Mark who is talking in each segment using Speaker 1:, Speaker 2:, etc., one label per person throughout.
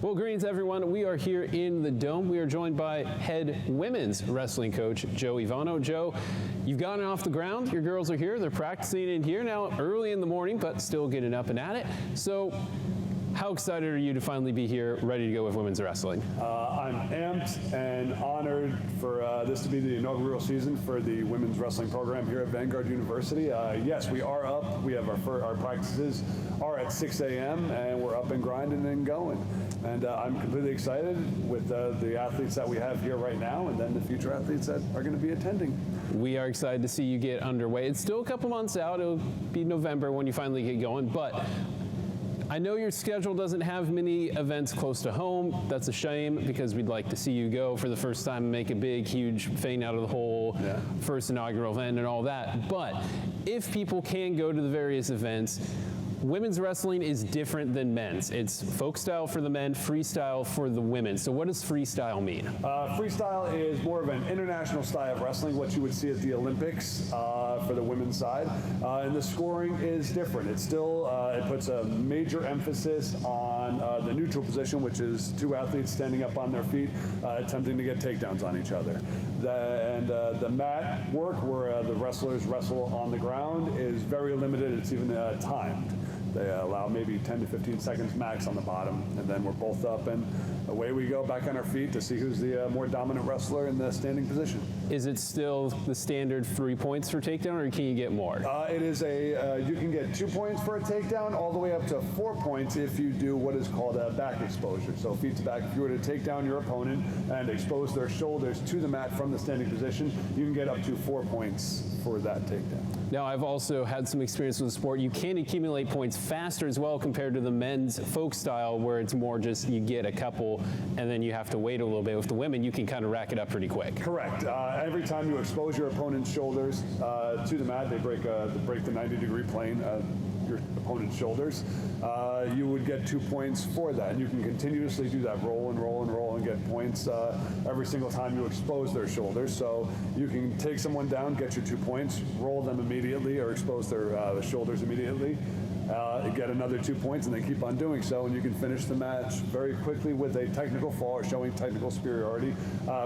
Speaker 1: Well, greetings everyone. We are here in the Dome. We are joined by head women's wrestling coach Joe Evano. Joe, you've gotten off the ground. Your girls are here. They're practicing in here now early in the morning, but still getting up and at it. So how excited are you to finally be here, ready to go with women's wrestling?
Speaker 2: I'm amped and honored for this to be the inaugural season for the women's wrestling program here at Vanguard University. Yes, we are up. We have our practices are at 6 a.m. and we're up and grinding and going. And I'm completely excited with the athletes that we have here right now, and then the future athletes that are going to be attending.
Speaker 1: We are excited to see you get underway. It's still a couple months out. It'll be November when you finally get going, but I know your schedule doesn't have many events close to home. That's a shame because we'd like to see you go for the first time and make a big, huge thing out of the whole first inaugural event and all that. But if people can go to the various events, women's wrestling is different than men's. It's folk style for the men, freestyle for the women. So what does freestyle mean?
Speaker 2: Freestyle is more of an international style of wrestling, what you would see at the Olympics for the women's side. And the scoring is different. It's still, it puts a major emphasis on the neutral position, which is two athletes standing up on their feet, attempting to get takedowns on each other. The mat work, where the wrestlers wrestle on the ground, is very limited. It's even timed. They allow maybe 10 to 15 seconds max on the bottom, and then we're both up and away we go back on our feet to see who's the more dominant wrestler in the standing position.
Speaker 1: Is it still the standard 3 points for takedown, or can you get more?
Speaker 2: It is you can get 2 points for a takedown, all the way up to 4 points if you do what is called a back exposure. So feet to back, if you were to take down your opponent and expose their shoulders to the mat from the standing position, you can get up to 4 points for that takedown.
Speaker 1: Now, I've also had some experience with the sport. You can accumulate points faster as well compared to the men's folk style, where it's more just you get a couple and then you have to wait a little bit. With the women, you can kind of rack it up pretty quick.
Speaker 2: Correct. Every time you expose your opponent's shoulders to the mat, they break the 90-degree plane, your opponent's shoulders, you would get 2 points for that. And you can continuously do that, roll and roll and roll, and get points every single time you expose their shoulders. So you can take someone down, get your 2 points, roll them immediately, or expose their shoulders immediately, get another 2 points, and then keep on doing so, and you can finish the match very quickly with a technical fall or showing technical superiority,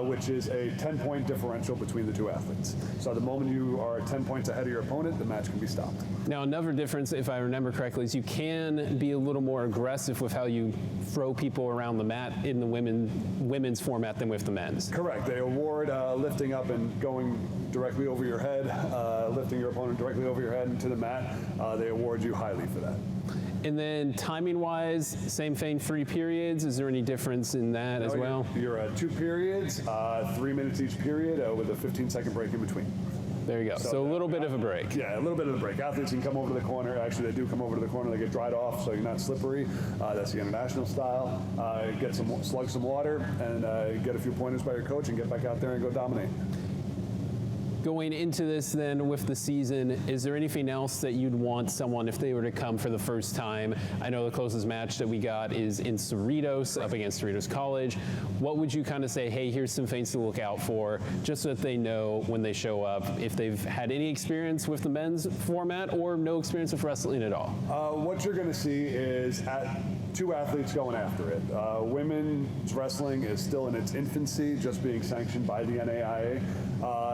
Speaker 2: which is a 10-point differential between the two athletes. So the moment you are 10 points ahead of your opponent, the match can be stopped.
Speaker 1: Now, another difference, if I remember correctly, is you can be a little more aggressive with how you throw people around the mat in the women's format than with the men's.
Speaker 2: Correct. They award lifting up and going directly over your head, lifting your opponent directly over your head into the mat. They award you highly for that.
Speaker 1: And then timing-wise, same thing, 3 periods. Is there any difference in that as well?
Speaker 2: You're 2 periods, 3 minutes each period, with a 15-second break in between.
Speaker 1: There you go. So a little bit of a break.
Speaker 2: Yeah, a little bit of a break. Athletes can come over to the corner. Actually, they do come over to the corner. They get dried off, so you're not slippery. That's the international style. Slug some water, and get a few pointers by your coach, and get back out there and go dominate.
Speaker 1: Going into this then with the season, is there anything else that you'd want someone, if they were to come for the first time? I know the closest match that we got is in Cerritos, up against Cerritos College. What would you kind of say, hey, here's some things to look out for, just so that they know when they show up, if they've had any experience with the men's format or no experience with wrestling at all?
Speaker 2: What you're going to see is two athletes going after it. Women's wrestling is still in its infancy, just being sanctioned by the NAIA,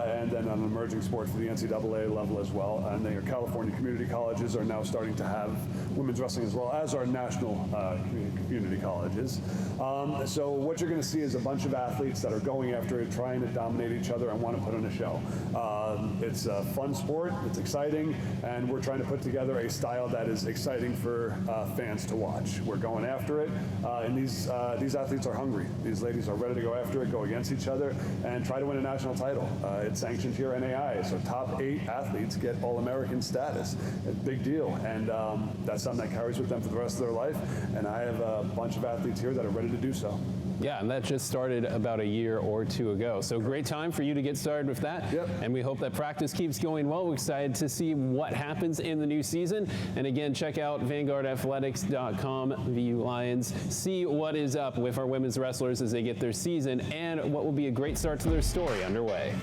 Speaker 2: and then an emerging sport for the NCAA level as well. And then your California community colleges are now starting to have women's wrestling as well as our national community colleges. So what you're going to see is a bunch of athletes that are going after it, trying to dominate each other and want to put on a show. It's a fun sport, it's exciting, and we're trying to put together a style that is exciting for fans to watch. We're going after it, and these athletes are hungry. These ladies are ready to go after it, go against each other, and try to win a national title. It's sanctioned here NAIA, so top 8 athletes get All-American status. It's a big deal, and that's something that carries with them for the rest of their life, and I have a bunch of athletes here that are ready to do so.
Speaker 1: Yeah, and that just started about a year or 2 ago. So great time for you to get started with that.
Speaker 2: Yep.
Speaker 1: And we hope that practice keeps going well. We're excited to see what happens in the new season. And again, check out VanguardAthletics.com, VU Lions. See what is up with our women's wrestlers as they get their season and what will be a great start to their story underway.